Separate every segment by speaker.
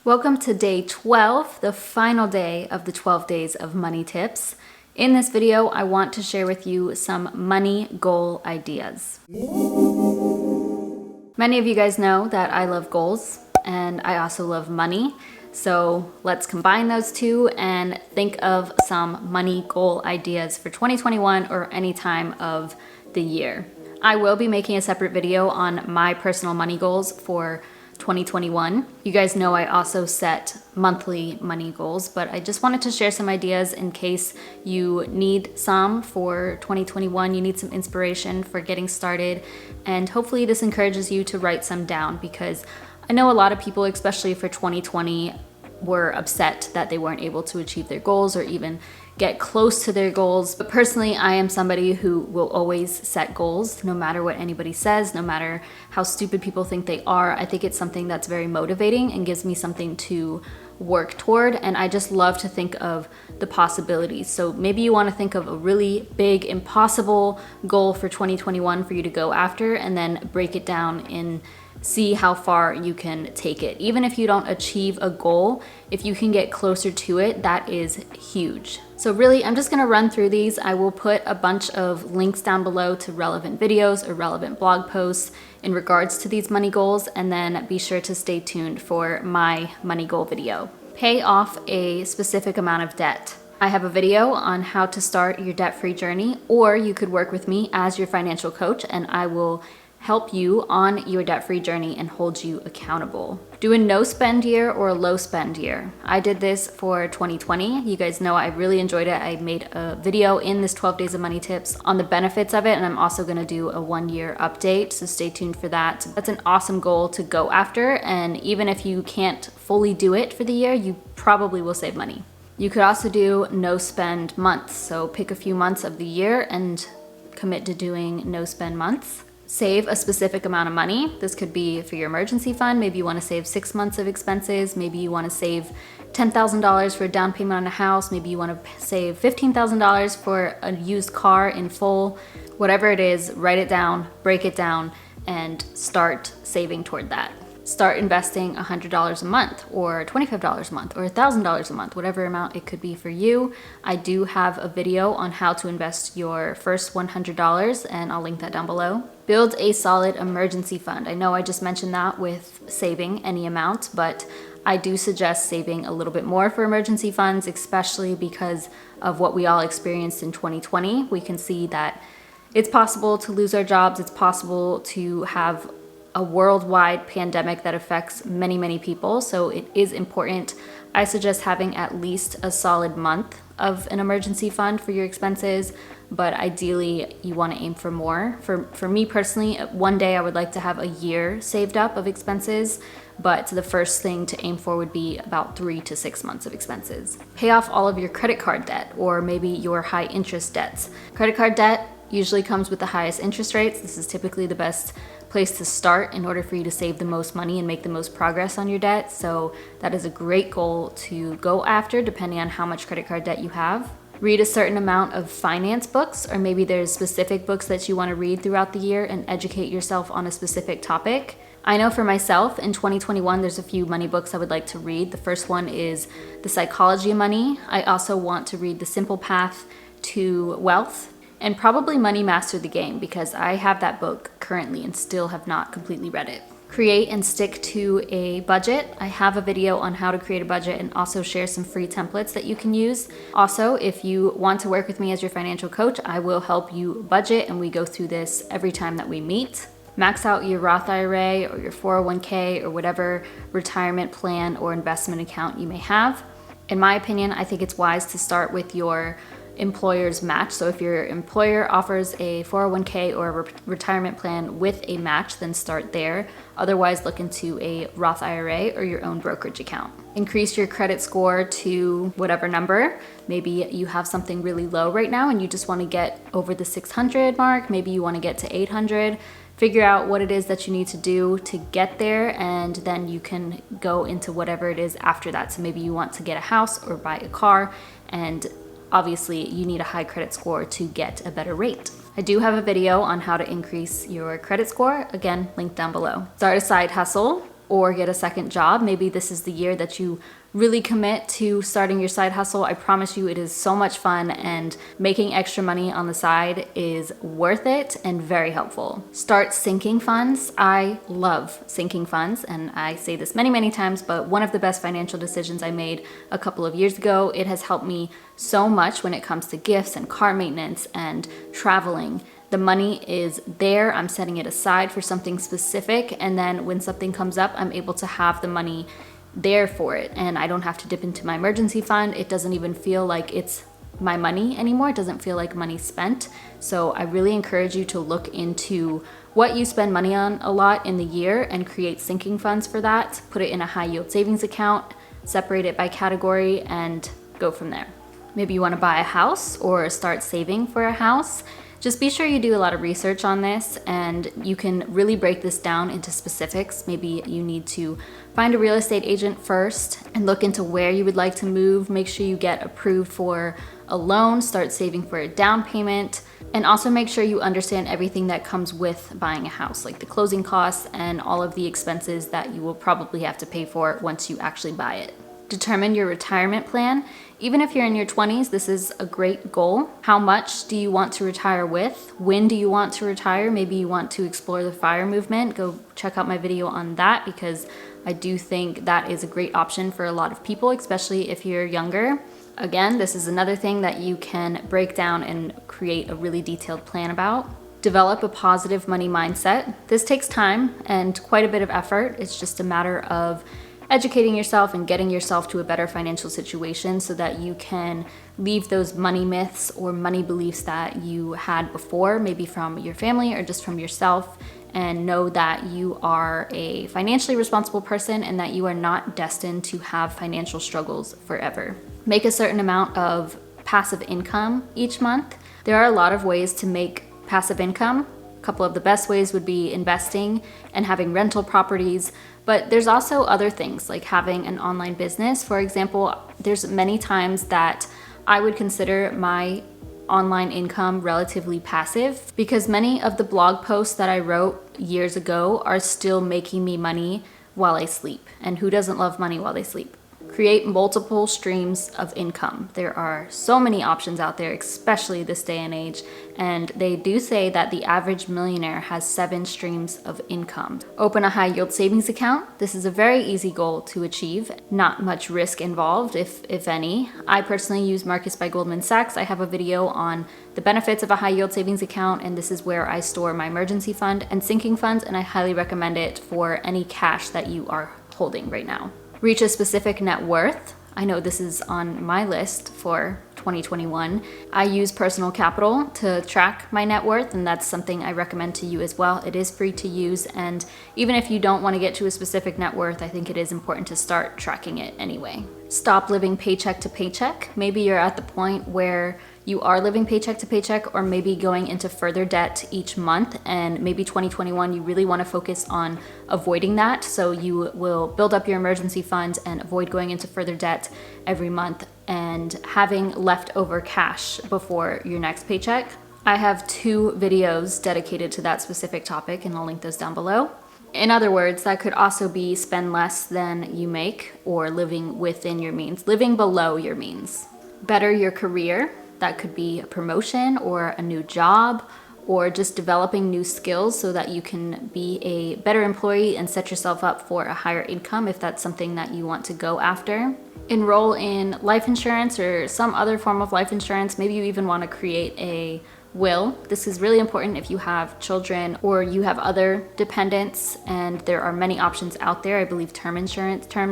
Speaker 1: Welcome to day 12, the final day of the 12 days of money tips. In this video, I want to share with you some money goal ideas. Many of you guys know that I love goals and I also love money. So let's combine those two and think of some money goal ideas for 2021 or any time of the year. I will be making a separate video on my personal money goals for 2021. You guys know I also set monthly money goals, but I just wanted to share some ideas in case you need some for 2021. You need some inspiration for getting started, and hopefully this encourages you to write some down, because I know a lot of people, especially for 2020, were upset that they weren't able to achieve their goals or even get close to their goals. But personally, I am somebody who will always set goals, no matter what anybody says, no matter how stupid people think they are. I think it's something that's very motivating and gives me something to work toward, and I just love to think of the possibilities. So maybe you want to think of a really big, impossible goal for 2021 for you to go after, and then break it down and see how far you can take it. Even if you don't achieve a goal, if you can get closer to it, that is huge. So really, I'm just gonna run through these. I will put a bunch of links down below to relevant videos or relevant blog posts in regards to these money goals, and then be sure to stay tuned for my money goal video. Pay off a specific amount of debt. I have a video on how to start your debt-free journey, or you could work with me as your financial coach and I will help you on your debt-free journey and hold you accountable. Do a no spend year or a low spend year. I did this for 2020. You guys know I really enjoyed it. I made a video in this 12 days of money tips on the benefits of it, and I'm also gonna do a 1-year update, so stay tuned for that. That's an awesome goal to go after, and even if you can't fully do it for the year, you probably will save money. You could also do no spend months. So pick a few months of the year and commit to doing no spend months. Save a specific amount of money. This could be for your emergency fund. Maybe you want to save 6 months of expenses. Maybe you want to save $10,000 for a down payment on a house. Maybe you want to save $15,000 for a used car in full. Whatever it is, write it down, break it down, and start saving toward that. Start investing $100 a month or $25 a month or $1,000 a month, whatever amount it could be for you. I do have a video on how to invest your first $100, and I'll link that down below. Build a solid emergency fund. I know I just mentioned that with saving any amount, but I do suggest saving a little bit more for emergency funds, especially because of what we all experienced in 2020. We can see that it's possible to lose our jobs. It's possible to have a worldwide pandemic that affects many, many people. So it is important. I suggest having at least a solid month of an emergency fund for your expenses, but ideally you want to aim for more. For me personally, one day I would like to have a year saved up of expenses, but the first thing to aim for would be about 3 to 6 months of expenses. Pay off all of your credit card debt, or maybe your high interest debts. Credit card debt usually comes with the highest interest rates. This is typically the best place to start in order for you to save the most money and make the most progress on your debt. So that is a great goal to go after, depending on how much credit card debt you have. Read a certain amount of finance books, or maybe there's specific books that you want to read throughout the year and educate yourself on a specific topic. I know for myself, in 2021, there's a few money books I would like to read. The first one is The Psychology of Money. I also want to read The Simple Path to Wealth, and probably Money Mastered the Game, because I have that book currently and still have not completely read it. Create and stick to a budget. I have a video on how to create a budget and also share some free templates that you can use. Also, if you want to work with me as your financial coach, I will help you budget, and we go through this every time that we meet. Max out your Roth IRA or your 401k or whatever retirement plan or investment account you may have. In my opinion, I think it's wise to start with your employer's match. So if your employer offers a 401k or a retirement plan with a match, then start there. Otherwise, look into a Roth IRA or your own brokerage account. Increase your credit score to whatever number. Maybe you have something really low right now and you just want to get over the 600 mark. Maybe you want to get to 800. Figure out what it is that you need to do to get there, and then you can go into whatever it is after that. So maybe you want to get a house or buy a car, and obviously you need a high credit score to get a better rate. I do have a video on how to increase your credit score, again, linked down below. Start a side hustle. or get a second job. Maybe this is the year that you really commit to starting your side hustle. I promise you it is so much fun, and making extra money on the side is worth it and very helpful. Start sinking funds. I love sinking funds, and I say this many, many times, but one of the best financial decisions I made a couple of years ago. It has helped me so much when it comes to gifts and car maintenance and traveling. The money is there, I'm setting it aside for something specific, and then when something comes up, I'm able to have the money there for it, and I don't have to dip into my emergency fund. It doesn't even feel like it's my money anymore. It doesn't feel like money spent. So I really encourage you to look into what you spend money on a lot in the year and create sinking funds for that. Put it in a high yield savings account, separate it by category, and go from there. Maybe you want to buy a house or start saving for a house. Just be sure you do a lot of research on this, and you can really break this down into specifics. Maybe you need to find a real estate agent first and look into where you would like to move. Make sure you get approved for a loan, start saving for a down payment, and also make sure you understand everything that comes with buying a house, like the closing costs and all of the expenses that you will probably have to pay for once you actually buy it. Determine your retirement plan. Even if you're in your 20s, this is a great goal. How much do you want to retire with? When do you want to retire? Maybe you want to explore the FIRE movement. Go check out my video on that, because I do think that is a great option for a lot of people, especially if you're younger. Again, this is another thing that you can break down and create a really detailed plan about. Develop a positive money mindset. This takes time and quite a bit of effort. It's just a matter of educating yourself and getting yourself to a better financial situation so that you can leave those money myths or money beliefs that you had before, maybe from your family or just from yourself, and know that you are a financially responsible person and that you are not destined to have financial struggles forever. Make a certain amount of passive income each month. There are a lot of ways to make passive income. A couple of the best ways would be investing and having rental properties, but there's also other things like having an online business. For example, there's many times that I would consider my online income relatively passive, because many of the blog posts that I wrote years ago are still making me money while I sleep. And who doesn't love money while they sleep? Create multiple streams of income. There are so many options out there, especially this day and age, and they do say that the average millionaire has 7 streams of income. Open a high yield savings account. This is a very easy goal to achieve. Not much risk involved, if any. I personally use Marcus by Goldman Sachs. I have a video on the benefits of a high yield savings account, and this is where I store my emergency fund and sinking funds, and I highly recommend it for any cash that you are holding right now. Reach a specific net worth. I know this is on my list for 2021. I use Personal Capital to track my net worth, and that's something I recommend to you as well. It is free to use, and even if you don't want to get to a specific net worth, I think it is important to start tracking it anyway. Stop living paycheck to paycheck. Maybe you're at the point where you are living paycheck to paycheck, or maybe going into further debt each month, and maybe 2021 you really want to focus on avoiding that, so you will build up your emergency fund and avoid going into further debt every month and having leftover cash before your next paycheck. I have 2 videos dedicated to that specific topic, and I'll link those down below. In other words, that could also be spend less than you make, or living within your means, living below your means. Better your career. That could be a promotion or a new job, or just developing new skills so that you can be a better employee and set yourself up for a higher income if that's something that you want to go after. Enroll in life insurance or some other form of life insurance. Maybe you even want to create a will. This is really important if you have children or you have other dependents, and there are many options out there. I believe term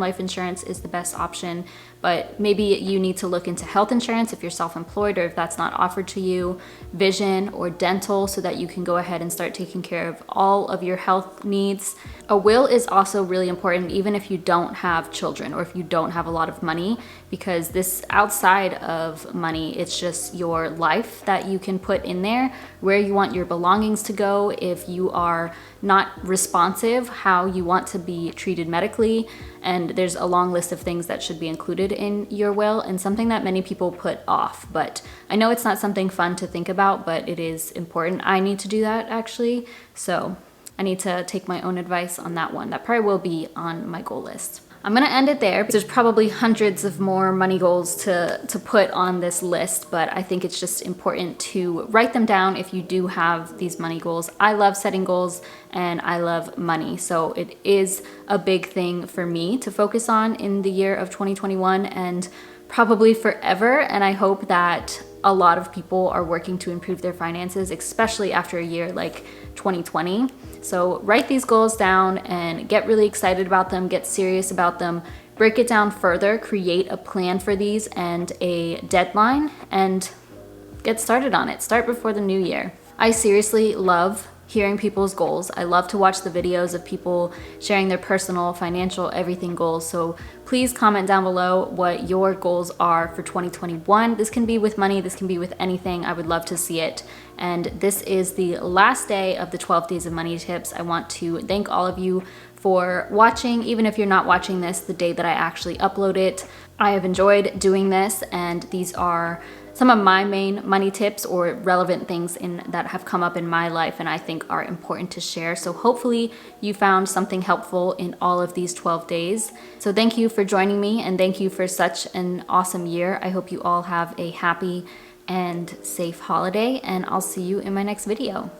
Speaker 1: life insurance is the best option, but maybe you need to look into health insurance if you're self-employed or if that's not offered to you, vision or dental, so that you can go ahead and start taking care of all of your health needs. A will is also really important even if you don't have children or if you don't have a lot of money, because this outside of money, it's just your life that you can put in there, where you want your belongings to go, if you are not responsive, how you want to be treated medically, and there's a long list of things that should be included in your will, and something that many people put off. But I know it's not something fun to think about, but it is important. I need to do that actually. So I need to take my own advice on that one. That probably will be on my goal list. I'm gonna end it there. There's probably hundreds of more money goals to put on this list, but I think it's just important to write them down if you do have these money goals. I love setting goals and I love money, so it is a big thing for me to focus on in the year of 2021 and probably forever. And I hope that a lot of people are working to improve their finances, especially after a year like 2020. So write these goals down and get really excited about them, get serious about them, break it down further, create a plan for these and a deadline, and get started on it. Start before the new year. I seriously love hearing people's goals. I love to watch the videos of people sharing their personal, financial, everything goals. So please comment down below what your goals are for 2021. This can be with money, this can be with anything. I would love to see it. And this is the last day of the 12 days of money tips. I want to thank all of you for watching, even if you're not watching this the day that I actually upload it. I have enjoyed doing this, and these are some of my main money tips or relevant things that have come up in my life and I think are important to share. So hopefully you found something helpful in all of these 12 days. So thank you for joining me and thank you for such an awesome year. I hope you all have a happy and safe holiday, and I'll see you in my next video.